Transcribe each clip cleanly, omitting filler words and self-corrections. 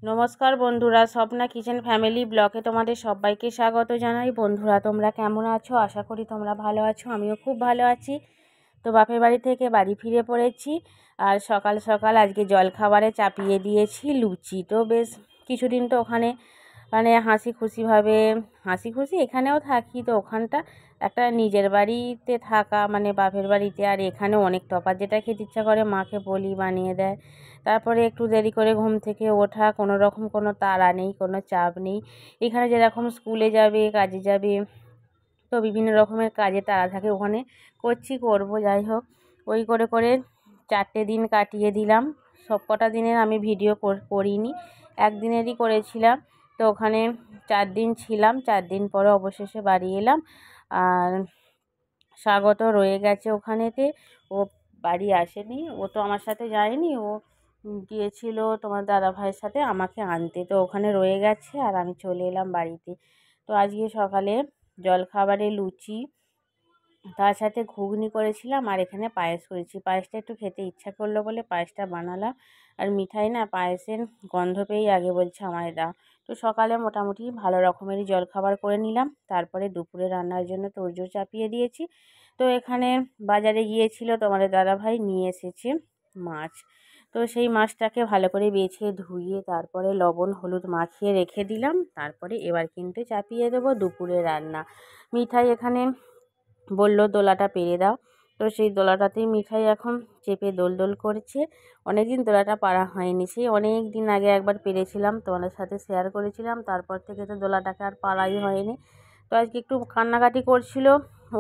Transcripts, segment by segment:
নমস্কার বন্ধুরা, Swapna kitchen family ব্লগে তোমাদের সবাইকে স্বাগত জানাই। বন্ধুরা, তোমরা কেমন আছো? আশা করি তোমরা ভালো আছো। আমিও খুব ভালো আছি। তো বাপের বাড়ি থেকে বাড়ি ফিরে পড়েছি। আর সকাল সকাল আজকে জলখাবারে চাপিয়ে দিয়েছি লুচি। তো বেশ কিছুদিন তো ওখানে হাসি খুশি এখানেও থাকি। তো ওখানটা একটা নিজের বাড়িতে থাকা মানে বাপের বাড়িতে, আর এখানে অনেক তফাৎ। যেটা খেতে ইচ্ছা করে মাকে বলি বানিয়ে দেয়। তারপরে একটু দেরি করে ঘুম থেকে ওঠা, কোনো রকম কোনো তাড়া নেই, কোনো চাপ নেই। এখানে যেরকম স্কুলে যাবে, কাজে যাবে, তো বিভিন্ন রকমের কাজে তাড়া থাকে। ওখানে করবো, যাই হোক। ওই করে করে 4টে দিন কাটিয়ে দিলাম। সব কটা দিনের আমি ভিডিও করিনি, একদিনেরই করেছিলাম। তো ওখানে 4 দিন ছিলাম। 4 দিন পরে অবশেষে বাড়ি এলাম। আর স্বাগত রয়ে গেছে ওখানেতে, ও বাড়ি আসেনি, ও তো আমার সাথে যায়নি, ও গিয়েছিল তোমার দাদা ভাইয়ের সাথে আমাকে আনতে। তো ওখানে রয়ে গেছে আর আমি চলে এলাম বাড়িতে। তো আজকে সকালে জলখাবারে লুচি, তার সাথে ঘুগনি করেছিলাম, আর এখানে পায়েস করেছি। পায়েসটা একটু খেতে ইচ্ছা করলো বলে পায়েসটা বানালাম। আর মিঠাই না, পায়েসের গন্ধ পেয়েই আগে বলছে আমায় দাও। তো সকালে মোটামুটি ভালো রকমেরই জলখাবার করে নিলাম। তারপরে দুপুরে রান্নার জন্য তোড়জোড় চাপিয়ে দিয়েছি। তো এখানে বাজারে গিয়েছিল তোমাদের দাদাভাই, নিয়ে এসেছে মাছ। তো সেই মাছটাকে ভালো করে বেছে ধুয়ে তারপরে লবণ হলুদ মাখিয়ে রেখে দিলাম। তারপরে এবার কিন্তু চাপিয়ে দেবো দুপুরে রান্না। মিঠাই এখানে বলল দোলাটা পেরে দাও। তো সেই দোলাটাতেই মিঠাই এখন চেপে দোল দোল করছে। অনেক দিন দোলাটা পারা হয়নি, সেই অনেক দিন আগে একবার পেরেছিলাম, তোমাদের সাথে শেয়ার করেছিলাম। তারপর থেকে তো দোলাটাকে আর পারাই হয়নি। তো আজকে একটু কান্নাকাটি করছিল,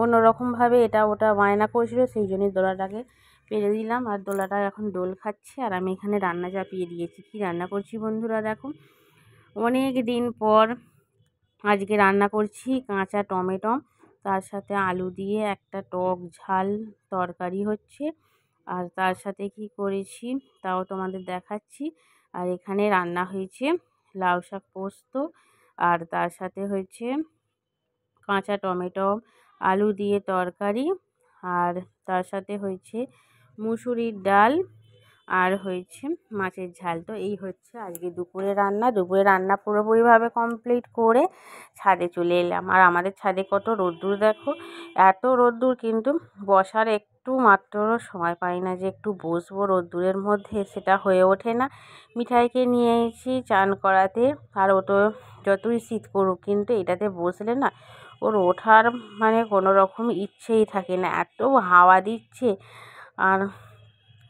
অন্যরকমভাবে এটা ওটা বায়না করছিল, সেই জন্যই দোলাটাকে পেরে দিলাম। আর দোলাটা এখন দোল খাচ্ছে, আর আমি এখানে রান্না চাপিয়ে দিয়েছি। কি রান্না করছি বন্ধুরা দেখো, অনেক দিন পর আজকে রান্না করছি কাঁচা টমেটো, তার সাথে আলু দিয়ে একটা টক ঝাল তরকারি হচ্ছে। আর তার সাথে কি করেছি তাও তোমাদের দেখাচ্ছি। আর এখানে রান্না হয়েছে লাউ শাক পোস্ত, আর তার সাথে হয়েছে কাঁচা টমেটো আলু দিয়ে তরকারি, আর তার সাথে হয়েছে মুসুরির ডাল, আর হয়েছে মাছের ঝাল। তো এই হচ্ছে আজকে দুপুরে রান্না। দুপুরে রান্না পুরোপুরিভাবে কমপ্লিট করে ছাদে চলে এলাম। আর আমাদের ছাদে কত রোদ্দুর দেখো, এত রোদ্দুর, কিন্তু বসার একটু মাত্র সময় পাই না যে একটু বসবো রোদ্দুরের মধ্যে, সেটা হয়ে ওঠে না। মিঠাইকে নিয়ে এসেছি চান করাতে, আর ও তো যতই শীত করুক কিন্তু এটাতে বসলে না ওর ওঠার কোনো রকম ইচ্ছেই থাকে না, এত হাওয়া দিচ্ছে। আর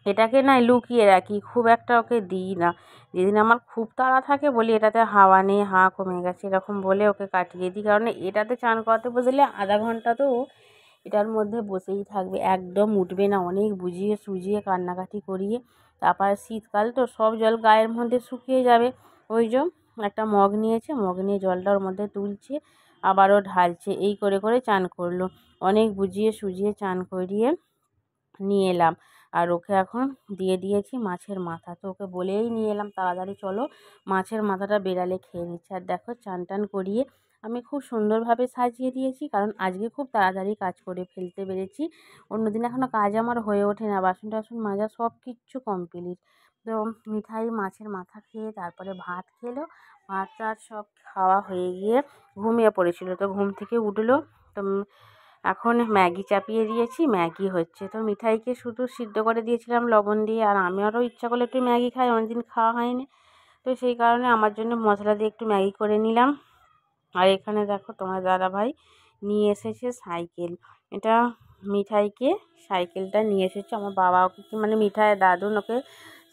এটাকে না লুকিয়ে রাখি, খুব একটা ওকে দিই না। যেদিন আমার খুব তাড়া থাকে বলি এটাতে হাওয়া নেই, হাওয়া কমে গেছে, এরকম বলে ওকে কাটিয়ে দিই। কারণ এটাতে চান করাতে বসলে আধা ঘন্টা তো এটার মধ্যে বসেই থাকবে, একদম উঠবে না। অনেক বুঝিয়ে সুজিয়ে কান্নাকাটি করিয়ে, তারপর শীতকাল তো সব জল গায়ের মধ্যে শুকিয়ে যাবে। ওই যে একটা মগ নিয়েছে, মগ নিয়ে জলটা ওর মধ্যে তুলছে, আবারও ঢালছে, এই করে করে চান করলো। অনেক বুঝিয়ে সুজিয়ে চান করিয়ে নিয়ে এলাম। আর ওকে এখন দিয়ে দিয়েছি মাছের মাথা। তো ওকে বলেই নিয়ে এলাম তাড়াতাড়ি চলো, মাছের মাথাটা বেড়ালে খেয়ে নিচ্ছে। আর দেখো চান টান করিয়ে আমি খুব সুন্দরভাবে সাজিয়ে দিয়েছি, কারণ আজকে খুব তাড়াতাড়ি কাজ করে ফেলতে পেরেছি। অন্যদিন এখনও কাজ আমার হয়ে ওঠে না, বাসন টাসন মাজা সব কিচ্ছু কমপ্লিট। তো মিঠাই মাছের মাথা খেয়ে তারপরে ভাত খেলো। ভাত টাত সব খাওয়া হয়ে গিয়ে ঘুমিয়ে পড়েছিল। তো ঘুম থেকে উঠলো, তো এখন ম্যাগি চাপিয়ে দিয়েছি, ম্যাগি হচ্ছে। তো মিঠাইকে শুধু সিদ্ধ করে দিয়েছিলাম লবণ দিয়ে, আর আমারও ইচ্ছা করলে একটু ম্যাগি খাই, অনেকদিন খাওয়া হয়নি। তো সেই কারণে আমার জন্য মশলা দিয়ে একটু ম্যাগি করে নিলাম। আর এখানে দেখো তোমার দাদাভাই নিয়ে এসেছে সাইকেল। এটা মিঠাইকে সাইকেলটা নিয়ে এসেছে, আমার বাবা ওকে মিঠাই দাদু ওকে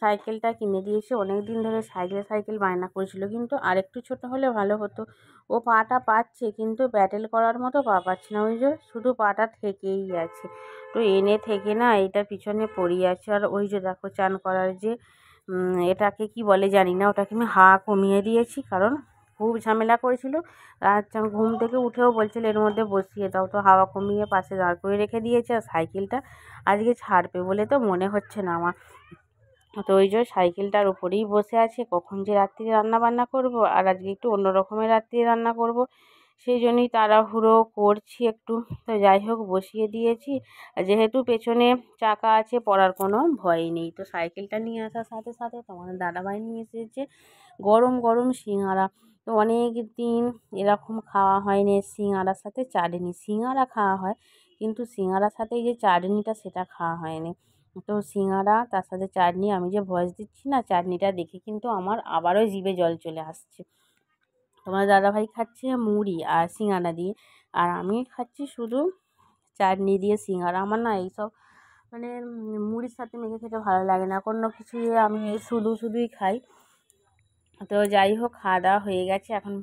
সাইকেলটা কিনে দিয়েছে। অনেক দিন ধরে সাইকেল বায়না করেছিল, কিন্তু আরেকটু ছোট হলে ভালো হতো। ও পাটা পাচ্ছে কিন্তু ব্যাটেল করার মতো পা পাচ্ছে না, ওই যে শুধু পাটা থেকেই আছে। তো এনে থেকে না এইটার পিছনে পড়িয়ে আছে। আর ওই যে দেখো চান করার যে এটাকে কি বলে জানি না, ওটাকে আমি হাওয়া কমিয়ে দিয়েছি, কারণ খুব ঝামেলা করেছিল। রাত ঘুম থেকে উঠেও বলছিল এর মধ্যে বসিয়ে দাও, তো হাওয়া কমিয়ে পাশে দাঁড় করে রেখে দিয়েছে। আর সাইকেলটা আজকে ছাড়বে বলে তো মনে হচ্ছে না আমার। তো ওই যে সাইকেলটার উপরেই বসে আছে, কখন যে রাত্রিরে রান্না বান্না করব। আর আজকে একটু অন্য রকমের রাত্রিরে রান্না করব, সেই জন্যই তাড়াহুড়ো করছি একটু। তো যাই হোক বসিয়ে দিয়েছি। আর যেহেতু পেছনে চাকা আছে পড়ার কোনো ভয় নেই। তো সাইকেলটা নিয়ে আসার সাথে সাথে তোমাদের দাদাভাই নিয়ে এসেছে গরম গরম সিঙাড়া। তো অনেক দিন এরকম খাওয়া হয়নি, সিঙাড়ার সাথে চাটনি। সিঙাড়া খাওয়া হয় কিন্তু সিঙাড়ার সাথে এই যে চাটনিটা সেটা খাওয়া হয়নি। তো সিঙাড়া তার সাথে চাটনি, আমি যে ভয়েস দিচ্ছি না চাটনিটা দেখে কিন্তু আমার আবারও জিভে জল চলে আসছে। তোমার দাদাভাই খাচ্ছে মুড়ি আর সিঙাড়া দিয়ে, আর আমি খাচ্ছি শুধু চাটনি দিয়ে সিঙাড়া। আমার না এইসব মানে মুড়ির সাথে মেখে খেতে ভালো লাগে না, কোনো কিছু আমি শুধুই খাই। তো যাই হোক খাওয়া দাওয়া হয়ে গেছে, এখন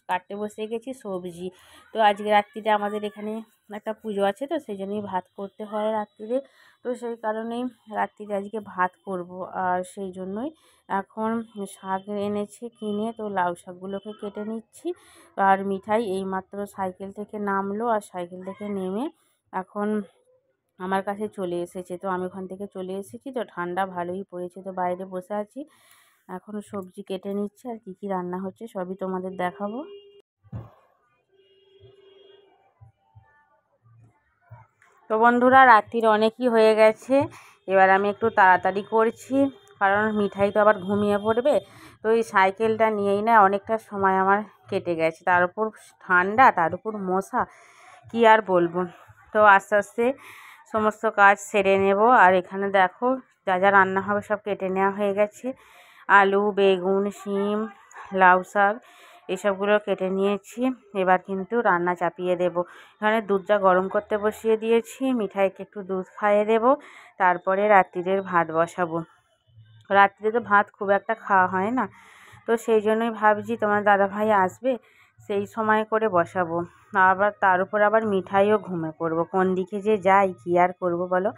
কাটতে বসে গেছি সবজি। তো আজকে রাত্রিরে আমাদের এখানে একটা পুজো আছে, তো সেই জন্যই ভাত করতে হয় রাত্রিরে। তো সেই কারণেই রাত্রিরে আজকে ভাত করব, আর সেই জন্যই এখন শাক এনেছে কিনে, তো লাউ শাকগুলোকে কেটে নিচ্ছি। আর মিঠাই এইমাত্র সাইকেল থেকে নামলো, আর সাইকেল থেকে নেমে এখন আমার কাছে চলে এসেছে। তো আমি ওখান থেকে চলে এসেছি, তো ঠান্ডা ভালোই পড়েছে, তো বাইরে বসে আছি। এখন সবজি কেটে নিচ্ছে, আর কী কী রান্না হচ্ছে সবই তোমাদের দেখাবো। তো বন্ধুরা রাত্রির অনেকই হয়ে গেছে, এবার আমি একটু তাড়াতাড়ি করছি, কারণ মিঠাই তো আবার ঘুমিয়ে পড়বে। তো এই সাইকেলটা নিয়েই না অনেকটা সময় আমার কেটে গেছে, তার উপর ঠান্ডা, তার উপর মশা, কী আর বলবো। তো আস্তে আস্তে সমস্ত কাজ সেরে নেব। আর এখানে দেখো যা যা রান্না হবে সব কেটে নেওয়া হয়ে গেছে। আলু, বেগুন, শিম, লাউ শাক এসবগুলো কেটে নিয়েছি। এবার কিন্তু রান্না চাপিয়ে দেব। এখানে দুধটা গরম করতে বসিয়ে দিয়েছি, মিঠাইকে একটু দুধ খাইয়ে দেব, তারপরে রাত্রিরের ভাত বসাবো। রাত্রিরে তো ভাত খুব একটা খাওয়া হয় না, তো সেই জন্যই ভাবছি তোমার দাদাভাই আসবে সেই সময় করে বসাবো। আবার তার উপর আবার মিঠাইও ঘুমে পড়বো, কোন দিকে যে যাই কী আর করবো বলো।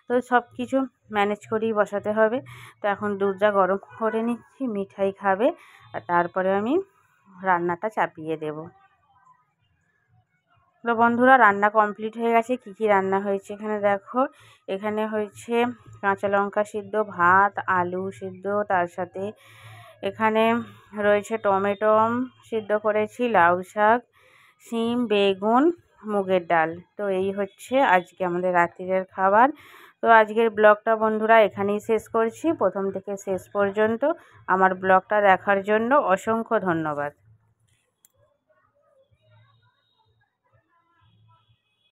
তো সব কিছু ম্যানেজ করেই বসাতে হবে। তো এখন দুধটা গরম করে নিচ্ছি, মিঠাই খাবে, আর তারপরে আমি রান্নাটা চাপিয়ে দেব। তো বন্ধুরা রান্না কমপ্লিট হয়ে গেছে। কী কী রান্না হয়েছে এখানে দেখো। এখানে হয়েছে কাঁচা লঙ্কা সিদ্ধ, ভাত, আলু সিদ্ধ, তার সাথে এখানে রয়েছে টমেটো সিদ্ধ করেছি, লাউ শাক, শিম, বেগুন, মুগের ডাল। তো এই হচ্ছে আজকে আমাদের রাত্রিরের খাবার। তো আজকের ব্লগটা বন্ধুরা এখানেই শেষ করছি। প্রথম থেকে শেষ পর্যন্ত আমার ব্লগটা দেখার জন্য অসংখ্য ধন্যবাদ।